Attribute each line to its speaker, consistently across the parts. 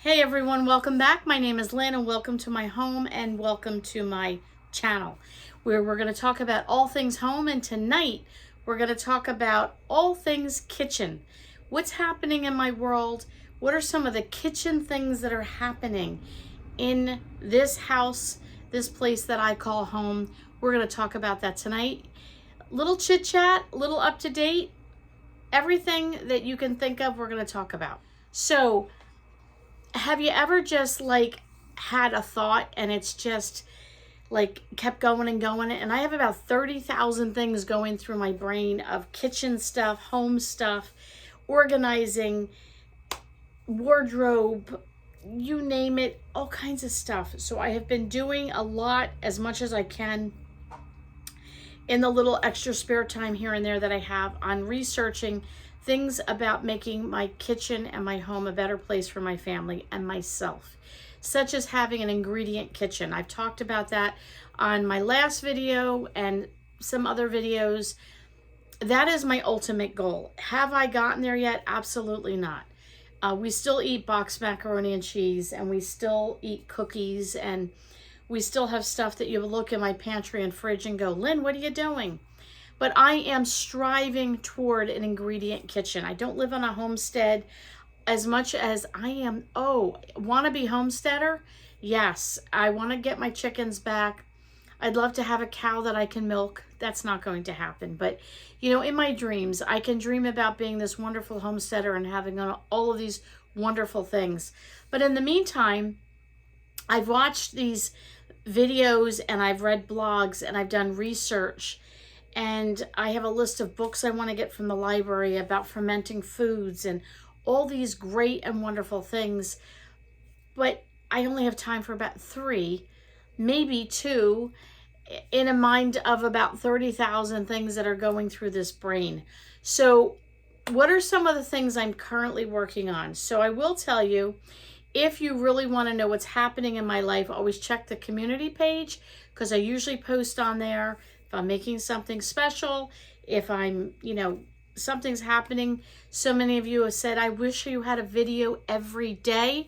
Speaker 1: Hey everyone, welcome back. My name is Lynn and welcome to my home and welcome to my channel where we're going to talk about all things home, and tonight we're going to talk about all things kitchen. What's happening in my world? What are some of the kitchen things that are happening in this house, this place that I call home? We're going to talk about that tonight. Little chit chat, little up to date, everything that you can think of we're going to talk about. So have you ever just had a thought and it's just kept going and going? And I have about 30,000 things going through my brain of kitchen stuff, home stuff, organizing, wardrobe, you name it, all kinds of stuff. So I have been doing a lot, as much as I can, in the little extra spare time here and there that I have, on researching things about making my kitchen and my home a better place for my family and myself, such as having an ingredient kitchen. I've talked about that on my last video and some other videos. That is my ultimate goal. Have I gotten there yet? Absolutely not. We still eat boxed macaroni and cheese, and we still eat cookies, and we still have stuff that you look in my pantry and fridge and go, Lynn, what are you doing? But I am striving toward an ingredient kitchen. I don't live on a homestead as much as I am, wannabe homesteader. Yes, I want to get my chickens back. I'd love to have a cow that I can milk. That's not going to happen. But, in my dreams, I can dream about being this wonderful homesteader and having all of these wonderful things. But in the meantime, I've watched these videos and I've read blogs and I've done research. And I have a list of books I want to get from the library about fermenting foods and all these great and wonderful things. But I only have time for about 3, maybe 2, in a mind of about 30,000 things that are going through this brain. So what are some of the things I'm currently working on? So I will tell you, if you really want to know what's happening in my life, always check the community page, because I usually post on there. I'm making something special, if I'm, something's happening. So many of you have said, I wish you had a video every day.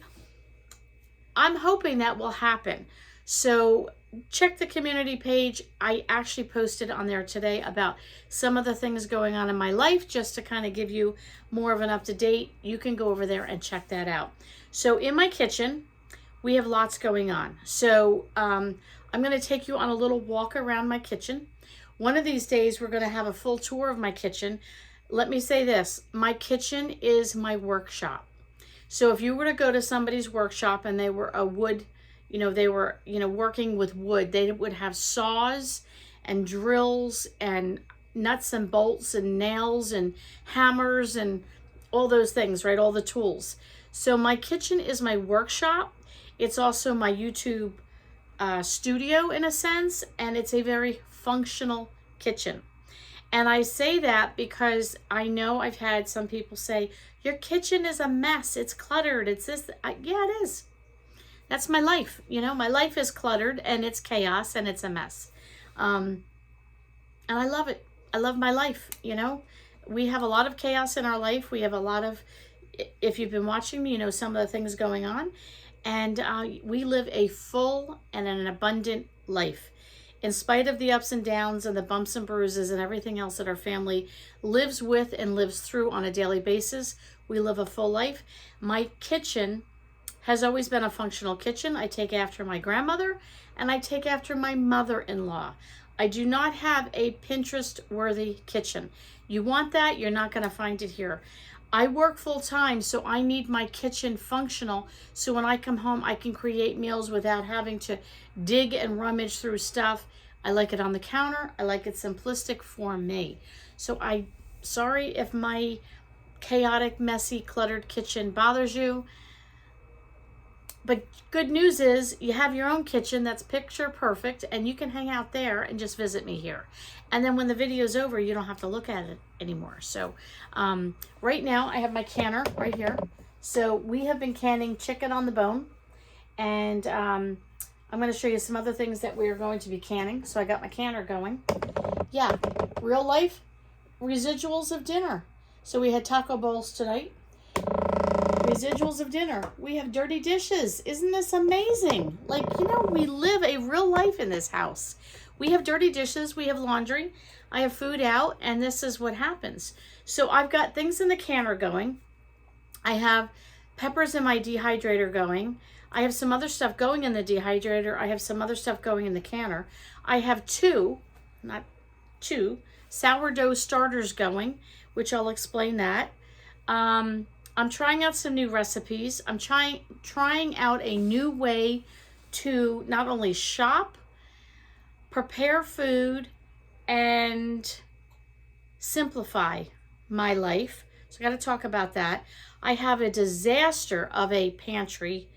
Speaker 1: I'm hoping that will happen. So check the community page. I actually posted on there today about some of the things going on in my life, just to kind of give you more of an up-to-date. You can go over there and check that out. So in my kitchen, we have lots going on. So I'm going to take you on a little walk around my kitchen. One of these days, we're going to have a full tour of my kitchen. Let me say this. My kitchen is my workshop. So if you were to go to somebody's workshop and they were a wood, they were, working with wood, they would have saws and drills and nuts and bolts and nails and hammers and all those things, right? All the tools. So my kitchen is my workshop. It's also my YouTube studio in a sense, and it's a very functional kitchen. And I say that because I know I've had some people say, your kitchen is a mess, it's cluttered, it's this. Yeah, it is. That's my life. My life is cluttered and it's chaos and it's a mess. And I love it. I love my life. We have a lot of chaos in our life. We have a lot of, if you've been watching me, some of the things going on. And we live a full and an abundant life. In spite of the ups and downs and the bumps and bruises and everything else that our family lives with and lives through on a daily basis, we live a full life. My kitchen has always been a functional kitchen. I take after my grandmother and I take after my mother-in-law. I do not have a Pinterest-worthy kitchen. You want that? You're not going to find it here. I work full time, so I need my kitchen functional, so when I come home, I can create meals without having to dig and rummage through stuff. I like it on the counter. I like it simplistic for me. So sorry if my chaotic, messy, cluttered kitchen bothers you. But good news is you have your own kitchen that's picture perfect, and you can hang out there and just visit me here. And then when the video's over, you don't have to look at it anymore. So right now I have my canner right here. So we have been canning chicken on the bone. And I'm going to show you some other things that we are going to be canning. So I got my canner going. Yeah, real life residuals of dinner. So we had taco bowls tonight. residuals of dinner. We have dirty dishes. Isn't this amazing? Like, you know, we live a real life in this house. We have dirty dishes. We have laundry. I have food out, and this is what happens. So I've got things in the canner going. I have peppers in my dehydrator going. I have some other stuff going in the dehydrator. I have some other stuff going in the canner. I have not two, sourdough starters going, which I'll explain that. I'm trying out some new recipes. I'm trying out a new way to not only shop, prepare food, and simplify my life. So I got to talk about that. I have a disaster of a pantry,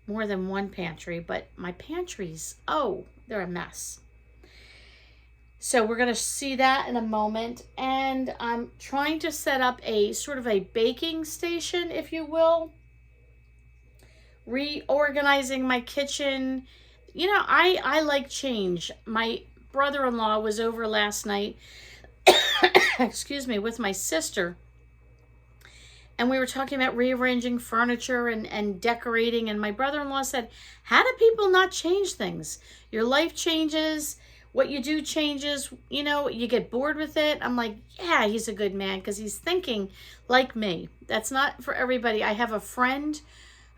Speaker 1: more than one pantry, but my pantries, oh, they're a mess. So we're going to see that in a moment. And I'm trying to set up a sort of a baking station, if you will. Reorganizing my kitchen. You know, I like change. My brother-in-law was over last night, excuse me, with my sister. And we were talking about rearranging furniture and decorating. And my brother-in-law said, how do people not change things? Your life changes. What you do changes. You know, you get bored with it. I'm like, yeah, he's a good man because he's thinking like me. That's not for everybody. I have a friend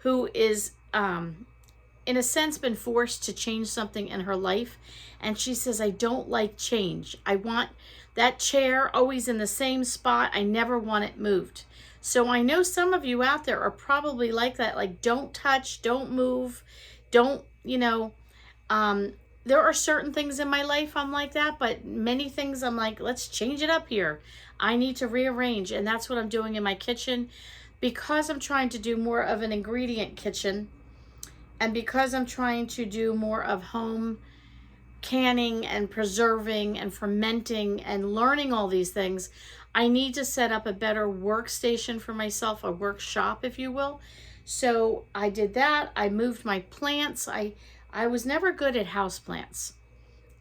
Speaker 1: who is, in a sense, been forced to change something in her life. And she says, I don't like change. I want that chair always in the same spot. I never want it moved. So I know some of you out there are probably like that, like don't touch, don't move, don't, you know, there are certain things in my life I'm like that, but many things I'm like, let's change it up here. I need to rearrange, and that's what I'm doing in my kitchen because I'm trying to do more of an ingredient kitchen, and because I'm trying to do more of home canning and preserving and fermenting and learning all these things. I need to set up a better workstation for myself, a workshop, if you will. So I did that. I moved my plants. I was never good at house plants.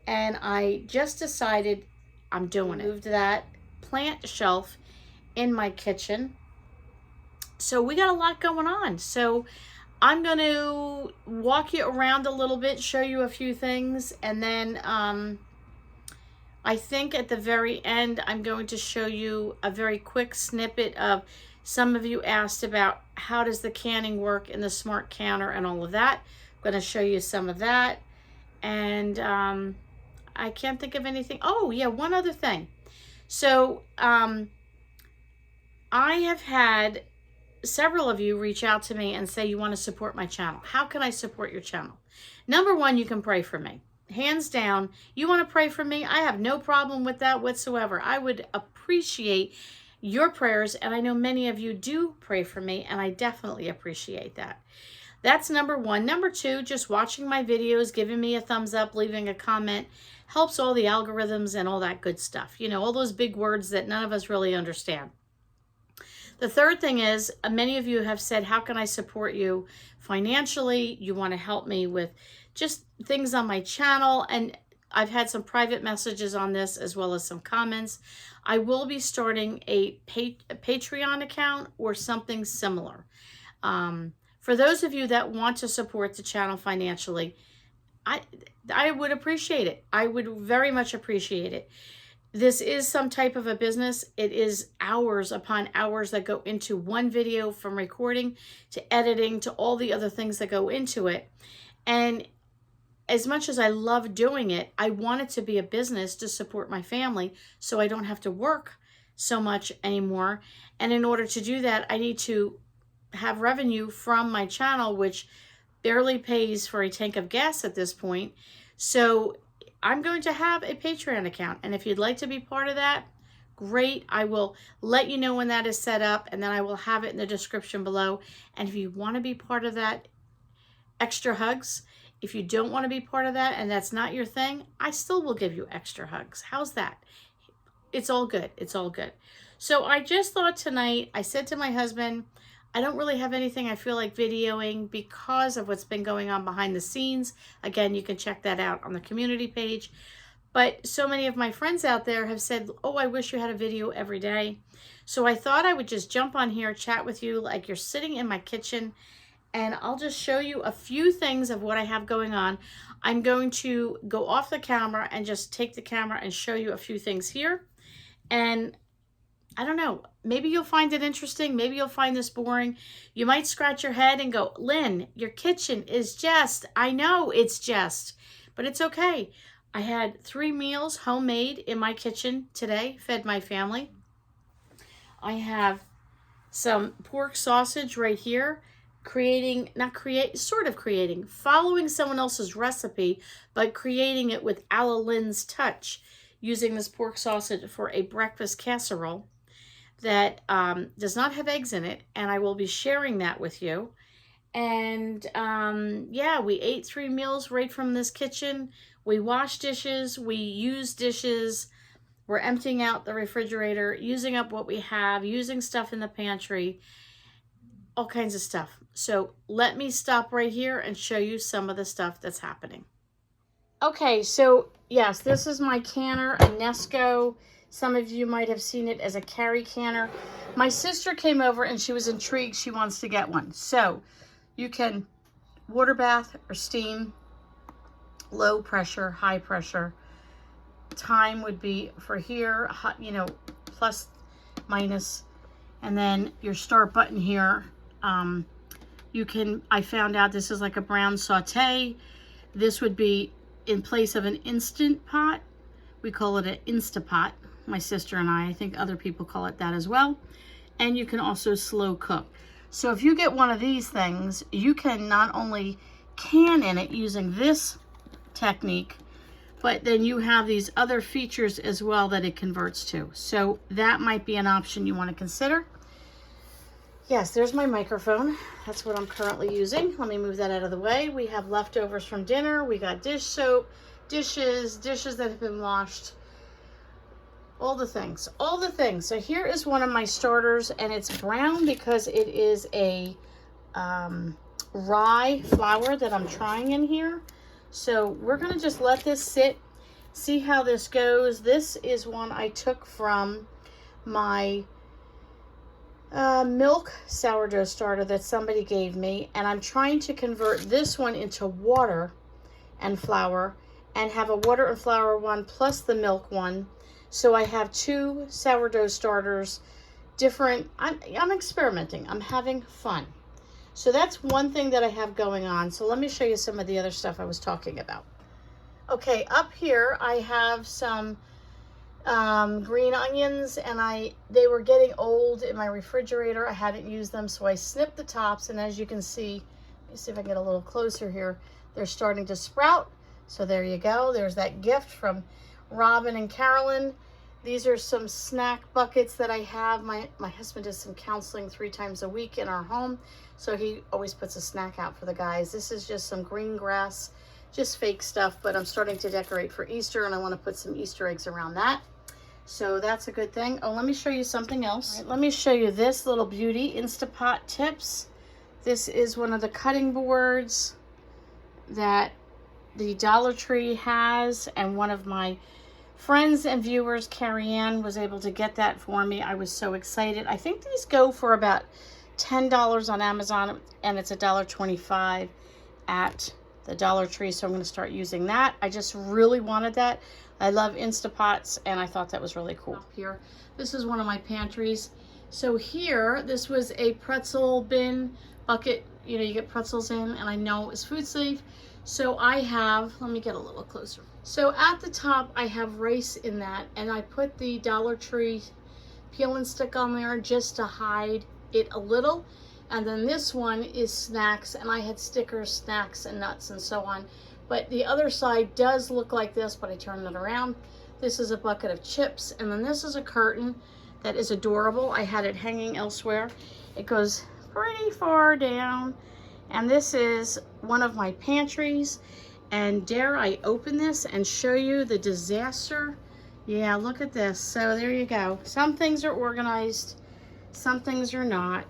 Speaker 1: And I just decided I'm doing it. Moved that plant shelf in my kitchen. So we got a lot going on. So I'm going to walk you around a little bit, show you a few things, and then I think at the very end, I'm going to show you a very quick snippet of some of you asked about how does the canning work in the Smart Canner and all of that. I'm going to show you some of that. And I can't think of anything. Oh, yeah, one other thing. So I have had several of you reach out to me and say you want to support my channel. How can I support your channel? Number one, you can pray for me. Hands down, you want to pray for me? I have no problem with that whatsoever. I would appreciate your prayers, and I know many of you do pray for me, and I definitely appreciate that. That's number one. Number two, just watching my videos, giving me a thumbs up, leaving a comment, helps all the algorithms and all that good stuff. You know, all those big words that none of us really understand. The third thing is, many of you have said, how can I support you financially? You want to help me with just things on my channel. And I've had some private messages on this as well as some comments. I will be starting a Patreon account or something similar. For those of you that want to support the channel financially, I would appreciate it. I would very much appreciate it. This is some type of a business. It is hours upon hours that go into one video, from recording to editing to all the other things that go into it. And as much as I love doing it, I want it to be a business to support my family so I don't have to work so much anymore. And in order to do that, I need to have revenue from my channel, which barely pays for a tank of gas at this point. So I'm going to have a Patreon account, and if you'd like to be part of that, great. I will let you know when that is set up, and then I will have it in the description below. And if you want to be part of that, extra hugs. If you don't want to be part of that and that's not your thing, I still will give you extra hugs. How's that? It's all good. It's all good. So I just thought tonight, I said to my husband, I don't really have anything I feel like videoing because of what's been going on behind the scenes. Again, you can check that out on the community page. But so many of my friends out there have said, oh, I wish you had a video every day. So I thought I would just jump on here, chat with you like you're sitting in my kitchen, and I'll just show you a few things of what I have going on. I'm going to go off the camera and just take the camera and show you a few things here. And I don't know, maybe you'll find it interesting. Maybe you'll find this boring. You might scratch your head and go, Lynn, your kitchen is just, I know it's just, but it's okay. I had 3 meals homemade in my kitchen today, fed my family. I have some pork sausage right here, following someone else's recipe, but creating it with a la Lynn's touch, using this pork sausage for a breakfast casserole that does not have eggs in it, and I will be sharing that with you. And yeah, we ate 3 meals right from this kitchen. We wash dishes, we use dishes, we're emptying out the refrigerator, using up what we have, using stuff in the pantry, all kinds of stuff. So let me stop right here and show you some of the stuff that's happening. Okay, so yes, this is my canner, a Nesco. Some of you might have seen it as a carry canner. My sister came over and she was intrigued. She wants to get one. So you can water bath or steam, low pressure, high pressure. Time would be for here, you know, plus, minus, and then your start button here. You can, I found out this is like a brown saute. This would be in place of an Instant Pot. We call it an Instapot, my sister and I think other people call it that as well. And you can also slow cook. So if you get one of these things, you can not only can in it using this technique, but then you have these other features as well that it converts to. So that might be an option you want to consider. Yes, there's my microphone. That's what I'm currently using. Let me move that out of the way. We have leftovers from dinner. We got dish soap, dishes that have been washed. All the things, all the things. So here is one of my starters, and it's brown because it is a rye flour that I'm trying in here. So we're gonna just let this sit, see how this goes. This is one I took from my milk sourdough starter that somebody gave me, and I'm trying to convert this one into water and flour and have a water and flour one plus the milk one. So I have 2 sourdough starters, different. I'm experimenting. I'm having fun. So that's one thing that I have going on. So let me show you some of the other stuff I was talking about. Okay, up here I have some green onions, and they were getting old in my refrigerator. I hadn't used them, so I snipped the tops, and as you can see, let me see if I can get a little closer here, they're starting to sprout. So there you go. There's that gift from Robin and Carolyn. These are some snack buckets that I have. My husband does some counseling 3 times a week in our home, so he always puts a snack out for the guys. This is just some green grass, just fake stuff, but I'm starting to decorate for Easter, and I want to put some Easter eggs around that. So that's a good thing. Oh, let me show you something else. Right, let me show you this little beauty, Instapot tips. This is one of the cutting boards that the Dollar Tree has, and one of my friends and viewers, Carrie Ann, was able to get that for me. I was so excited. I think these go for about $10 on Amazon, and it's $1.25 at the Dollar Tree, so I'm going to start using that. I just really wanted that. I love Instapots, and I thought that was really cool. Here, this is one of my pantries. So here, this was a pretzel bin bucket. You know, you get pretzels in, and I know it was food safe. So I have, let me get a little closer. So at the top, I have rice in that, and I put the Dollar Tree peel and stick on there just to hide it a little. And then this one is snacks, and I had stickers, snacks, and nuts, and so on. But the other side does look like this, but I turned it around. This is a bucket of chips, and then this is a curtain that is adorable. I had it hanging elsewhere. It goes pretty far down, and this is one of my pantries. And dare I open this and show you the disaster? Yeah, look at this. So there you go. Some things are organized, some things are not.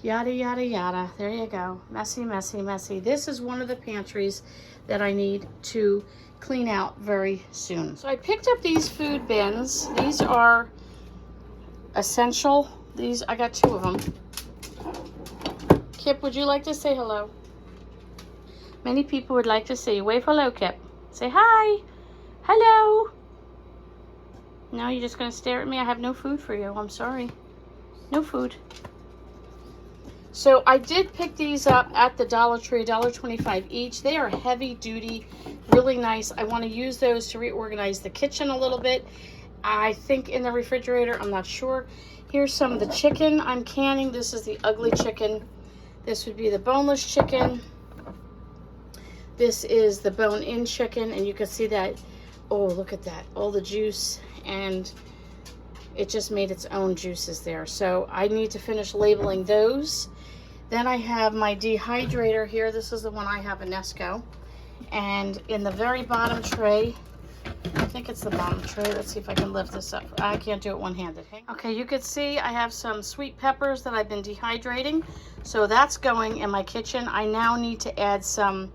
Speaker 1: Yada, yada, yada. There you go. Messy, messy, messy. This is one of the pantries that I need to clean out very soon. So I picked up these food bins. These are essential. These, I got 2 of them. Kip, would you like to say hello? Many people would like to see you. Wave hello, Kip. Say hi. Hello. No, you're just going to stare at me? I have no food for you. I'm sorry. No food. So I did pick these up at the Dollar Tree, $1.25 each. They are heavy duty, really nice. I want to use those to reorganize the kitchen a little bit. I think in the refrigerator, I'm not sure. Here's some of the chicken I'm canning. This is the ugly chicken. This would be the boneless chicken. This is the bone-in chicken, and you can see that. Oh, look at that. All the juice, and it just made its own juices there. So I need to finish labeling those. Then I have my dehydrator here. This is the one I have, a Nesco. And in the very bottom tray, I think it's the bottom tray. Let's see if I can lift this up. I can't do it one-handed. Okay, you can see I have some sweet peppers that I've been dehydrating. So that's going in my kitchen. I now need to add some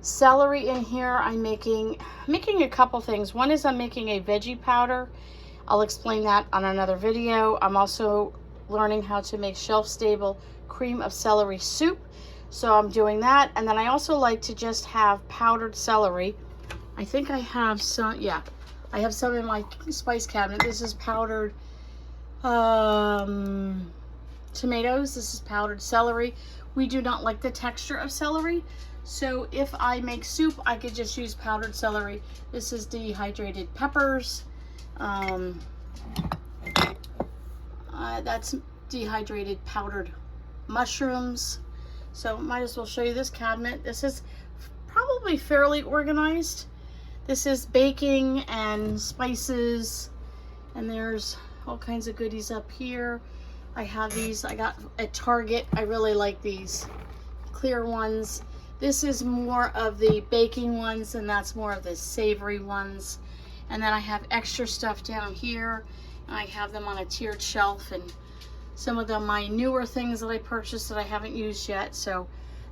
Speaker 1: celery in here. I'm making a couple things. One is I'm making a veggie powder. I'll explain that on another video. I'm also learning how to make shelf-stable cream of celery soup. So I'm doing that. And then I also like to just have powdered celery. I think I have some, yeah, I have some in my spice cabinet. This is powdered tomatoes. This is powdered celery. We do not like the texture of celery. So if I make soup, I could just use powdered celery. This is dehydrated peppers. That's dehydrated powdered mushrooms. So might as well show you this cabinet. This is probably fairly organized. This is baking and spices, and there's all kinds of goodies up here. I have these I got at Target. I really like these clear ones. This is more of the baking ones, and that's more of the savory ones. And then I have extra stuff down here. I have them on a tiered shelf, and some of them my newer things that I purchased that I haven't used yet. So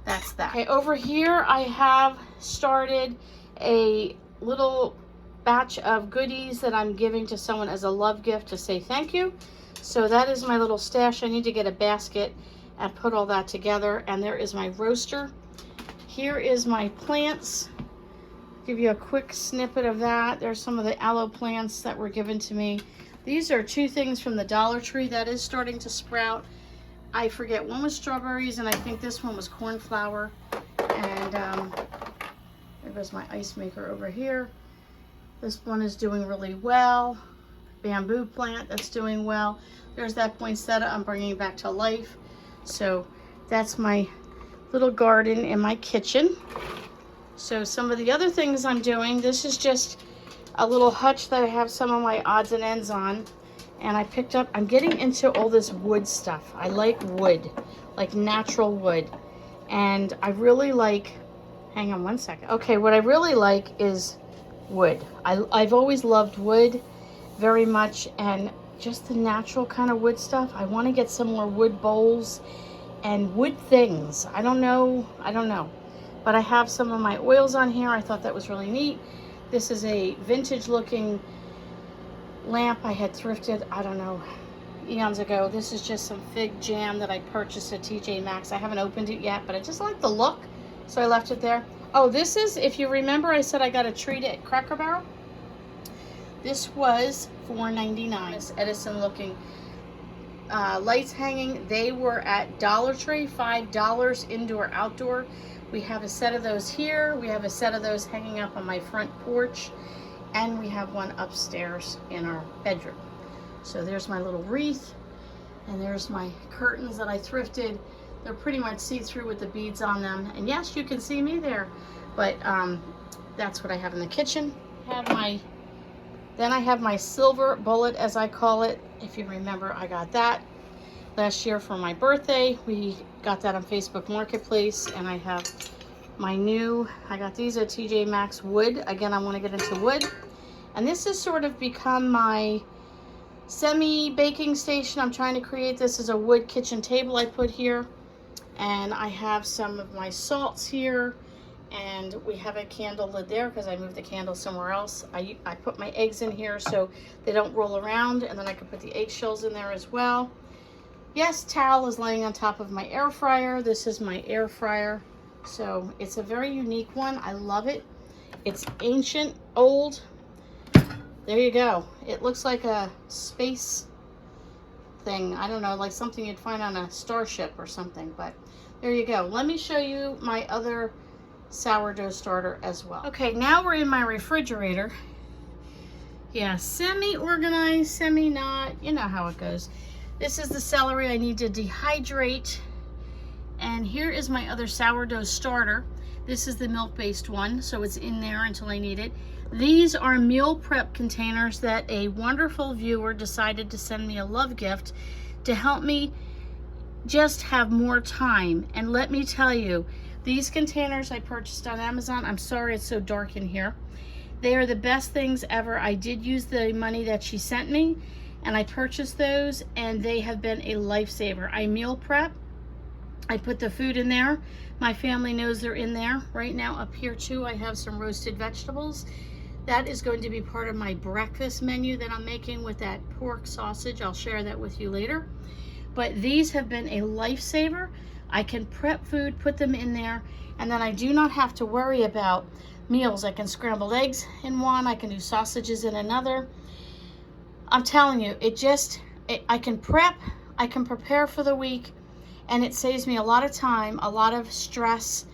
Speaker 1: that's that. Okay, over here I have started a little batch of goodies that I'm giving to someone as a love gift to say thank you. So that is my little stash. I need to get a basket and put all that together. And there is my roaster. Here is my plants. Give you a quick snippet of that. There's some of the aloe plants that were given to me. These are 2 things from the Dollar Tree that is starting to sprout. I forget, one was strawberries, and I think this one was cornflower. And there goes my ice maker over here. This one is doing really well. Bamboo plant that's doing well. There's that poinsettia I'm bringing back to life. So that's my little garden in my kitchen. So some of the other things I'm doing, this is just a little hutch that I have some of my odds and ends on. And I picked up, I'm getting into all this wood stuff. I like wood, like natural wood. And I really like, hang on one second. Okay, what I really like is wood. I've always loved wood very much, and just the natural kind of wood stuff. I want to get some more wood bowls and wood things. I don't know. But I have some of my oils on here. I thought that was really neat. This is a vintage looking lamp I had thrifted, I don't know, eons ago. This is just some fig jam that I purchased at TJ Maxx. I haven't opened it yet, but I just like the look, so I left it there. Oh, this is, if you remember, I said I got a treat at Cracker Barrel. This was $4.99. This Edison looking lights hanging. They were at Dollar Tree, $5 indoor, outdoor. We have a set of those here. We have a set of those hanging up on my front porch. And we have one upstairs in our bedroom. So there's my little wreath. And there's my curtains that I thrifted. They're pretty much see-through with the beads on them. And yes, you can see me there. But that's what I have in the kitchen. Then I have my silver bullet, as I call it. If you remember, I got that last year for my birthday. We got that on Facebook Marketplace. And I have my new, I got these at TJ Maxx wood. Again, I want to get into wood. And this has sort of become my semi-baking station. I'm trying to create this as a wood kitchen table I put here. And I have some of my salts here. And we have a candle lid there because I moved the candle somewhere else. I put my eggs in here so they don't roll around, and then I can put the eggshells in there as well. Yes, towel is laying on top of my air fryer. This is my air fryer. So it's a very unique one. I love it. It's ancient, old. There you go. It looks like a space thing. I don't know, like something you'd find on a starship or something, but there you go. Let me show you my other sourdough starter as well. Okay, now we're in my refrigerator. Yeah, semi-organized, semi-not. You know how it goes. This is the celery I need to dehydrate. And here is my other sourdough starter. This is the milk-based one, so it's in there until I need it. These are meal prep containers that a wonderful viewer decided to send me a love gift to help me just have more time. And let me tell you, these containers I purchased on Amazon, I'm sorry it's so dark in here. They are the best things ever. I did use the money that she sent me, and I purchased those, and they have been a lifesaver. I meal prep. I put the food in there. My family knows they're in there. Right now up here too, I have some roasted vegetables. That is going to be part of my breakfast menu that I'm making with that pork sausage. I'll share that with you later. But these have been a lifesaver. I can prep food, put them in there, and then I do not have to worry about meals. I can scramble eggs in one, I can do sausages in another. I'm telling you, I can prep, I can prepare for the week, and it saves me a lot of time, a lot of stress,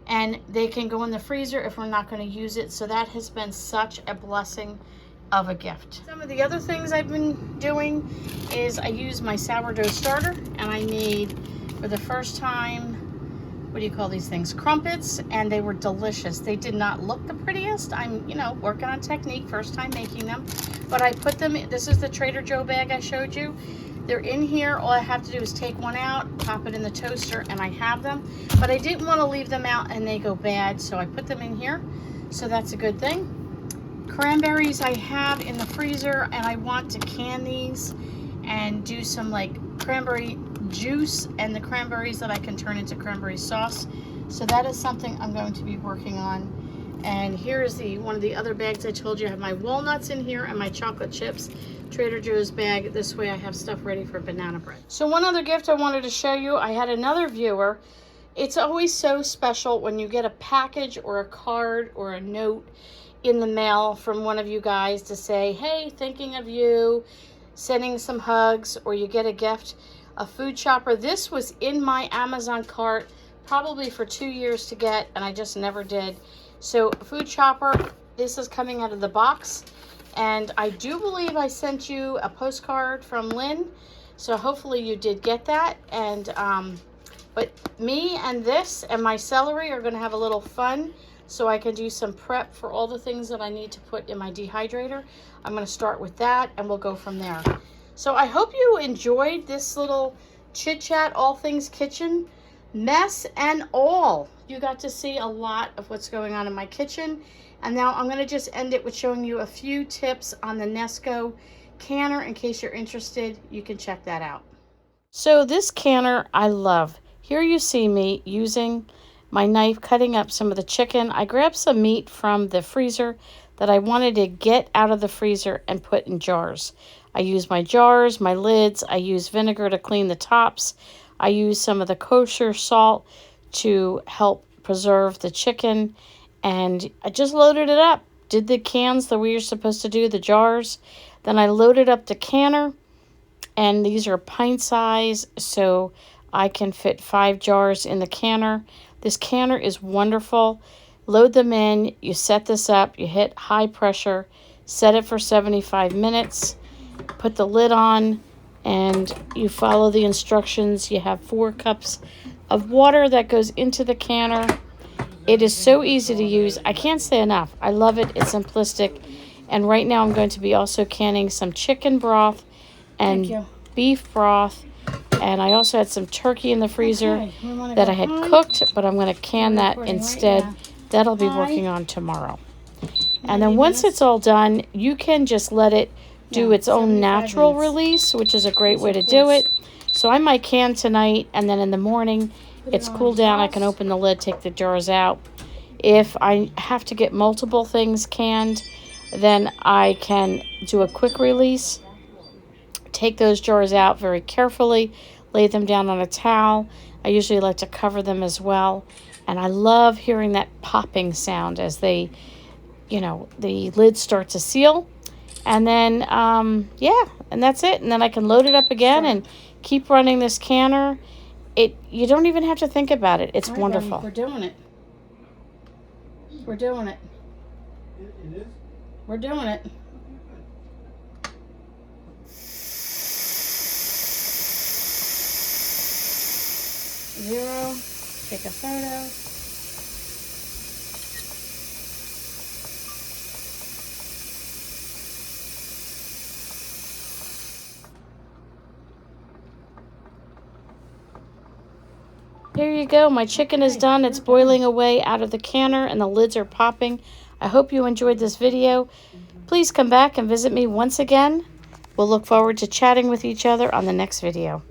Speaker 1: and they can go in the freezer if we're not going to use it. So that has been such a blessing of a gift. Some of the other things I've been doing is I use my sourdough starter, and I made for the first time, what do you call these things? Crumpets, and they were delicious. They did not look the prettiest. I'm, working on technique, first time making them, but I put them in, this is the Trader Joe bag I showed you. They're in here. All I have to do is take one out, pop it in the toaster, and I have them. But I didn't want to leave them out and they go bad, so I put them in here. So that's a good thing. Cranberries I have in the freezer, and I want to can these and do some like cranberry juice, and the cranberries that I can turn into cranberry sauce. So that is something I'm going to be working on. And here is one of the other bags I told you. I have my walnuts in here and my chocolate chips. Trader Joe's bag. This way I have stuff ready for banana bread. So one other gift I wanted to show you. I had another viewer. It's always so special when you get a package or a card or a note in the mail from one of you guys to say, hey, thinking of you, sending some hugs, or you get a gift, a food chopper. This was in my Amazon cart probably for 2 years to get, and I just never did. So food chopper, this is coming out of the box. And I do believe I sent you a postcard from Lynn, so hopefully you did get that. And but me and this and my celery are going to have a little fun, so I can do some prep for all the things that I need to put in my dehydrator. I'm going to start with that, and we'll go from there. So I hope you enjoyed this little chit chat, all things kitchen, mess and all. You got to see a lot of what's going on in my kitchen. And now I'm going to just end it with showing you a few tips on the Nesco canner. In case you're interested, you can check that out. So this canner I love. Here you see me using my knife cutting up some of the chicken. I grabbed some meat from the freezer that I wanted to get out of the freezer and put in jars. I use my jars, my lids. I use vinegar to clean the tops. I use some of the kosher salt to help preserve the chicken. And I just loaded it up, did the cans the way you're supposed to do, the jars. Then I loaded up the canner, and these are pint size, so I can fit 5 jars in the canner. This canner is wonderful. Load them in, you set this up, you hit high pressure, set it for 75 minutes, put the lid on, and you follow the instructions. You have 4 cups of water that goes into the canner. It is so easy to use. I can't say enough. I love it. It's simplistic. And right now I'm going to be also canning some chicken broth and beef broth. And I also had some turkey in the freezer that I had cooked, but I'm going to can that instead. Yeah. That'll be working on tomorrow. And then once it's all done, you can just let it do its own natural release, which is a great way to do it. So I might can tonight, and then in the morning, it's cooled down. I can open the lid, take the jars out, If I have to get multiple things canned, then I can do a quick release. Take those jars out very carefully, lay them down on a towel. I usually like to cover them as well. And I love hearing that popping sound as they, the lids start to seal. And then, yeah, and that's it. And then I can load it up again and keep running this canner. You don't even have to think about it. It's wonderful.
Speaker 2: We're doing it. We're doing it.
Speaker 3: It is?
Speaker 2: We're doing it. Zero. Take a photo.
Speaker 1: Here you go. My chicken is done. It's boiling away out of the canner and the lids are popping. I hope you enjoyed this video. Please come back and visit me once again. We'll look forward to chatting with each other on the next video.